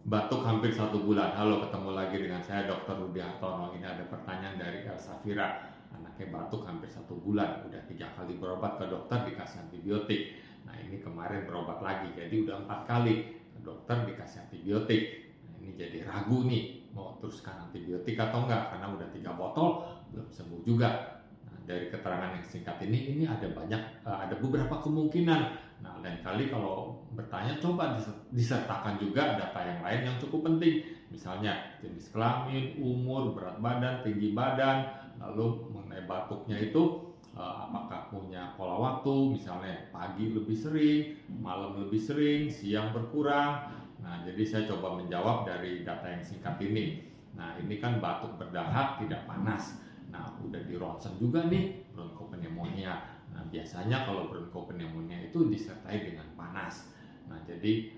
Batuk hampir 1 bulan. Halo, ketemu lagi dengan saya Dr. Rudi Hartono. Ini ada pertanyaan dari Elsa Fira. Anaknya batuk hampir 1 bulan. Udah 3 kali berobat ke dokter dikasih antibiotik. Nah, ini kemarin berobat lagi. Jadi udah 4 kali ke dokter dikasih antibiotik. Nah, ini jadi ragu nih mau teruskan antibiotik atau enggak. Karena udah 3 botol belum sembuh juga. Nah, dari keterangan yang singkat ini ada beberapa kemungkinan. Nah, lain kali kalau bertanya coba disertakan juga data yang lain yang cukup penting. Misalnya jenis kelamin, umur, berat badan, tinggi badan, lalu mengenai batuknya itu apakah punya pola waktu, misalnya pagi lebih sering, malam lebih sering, siang berkurang. Nah, jadi saya coba menjawab dari data yang singkat ini. Nah, ini kan batuk berdahak, tidak panas. Nah, udah di ronsen juga nih bronchopneumonia. Nah, biasanya kalau bronchopneumonia itu disertai dengan panas. Nah, jadi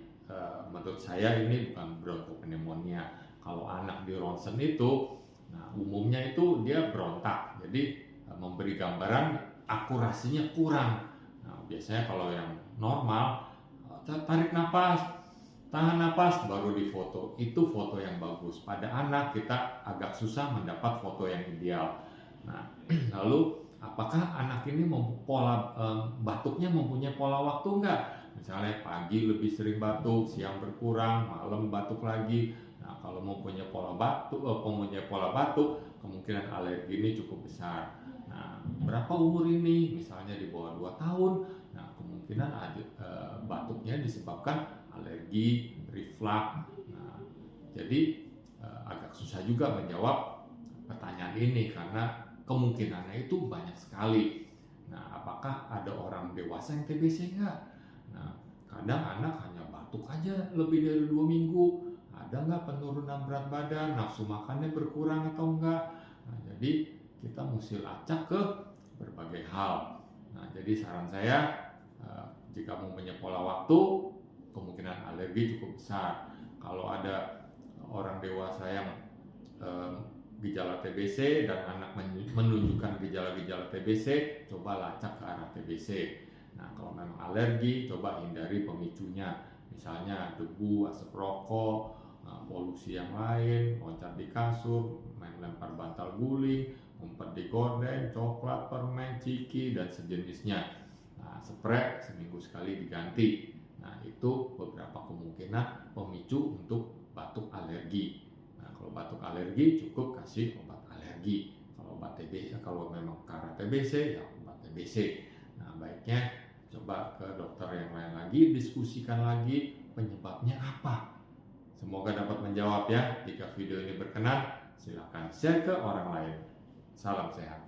menurut saya ini bukan bronchopneumonia. Kalau anak di ronsen itu, nah umumnya itu dia berontak. Jadi memberi gambaran akurasinya kurang. Nah, biasanya kalau yang normal, tarik napas, tahan napas, baru difoto. Itu foto yang bagus. Pada anak kita agak susah mendapat foto yang ideal. Nah, lalu apakah anak ini batuknya mempunyai pola waktu enggak? Misalnya pagi lebih sering batuk, siang berkurang, malam batuk lagi. Nah, kalau mempunyai pola batuk, kemungkinan alergi ini cukup besar. Nah, berapa umur ini? Misalnya di bawah 2 tahun. Nah, kemungkinan batuknya disebabkan alergi, reflux. Nah, jadi agak susah juga menjawab pertanyaan ini karena kemungkinannya itu banyak sekali. Nah, apakah ada orang dewasa yang TBC enggak? Nah, kadang anak hanya batuk aja lebih dari 2 minggu. Ada nggak penurunan berat badan, nafsu makannya berkurang atau enggak? Nah, jadi kita mesti lacak ke berbagai hal. Nah, jadi saran saya, jika mempunyai pola waktu, kemungkinan alergi cukup besar. Kalau ada orang dewasa yang gejala TBC dan anak menunjukkan gejala-gejala TBC, coba lacak ke arah TBC. Nah, kalau memang alergi, coba hindari pemicunya. Misalnya debu, asap rokok, polusi yang lain, loncat di kasur, main lempar bantal guling, ngumpet di gorden, coklat, permen, ciki, dan sejenisnya. Nah, spray seminggu sekali diganti. Nah, itu beberapa kemungkinan pemicu untuk batuk alergi. Nah, kalau batuk alergi cukup kasih obat alergi. Kalau obat TBC, kalau memang karena TBC ya obat TBC. Nah, baiknya coba ke dokter yang lain lagi, diskusikan lagi penyebabnya apa. Semoga dapat menjawab ya. Jika video ini berkenan, silakan share ke orang lain. Salam sehat.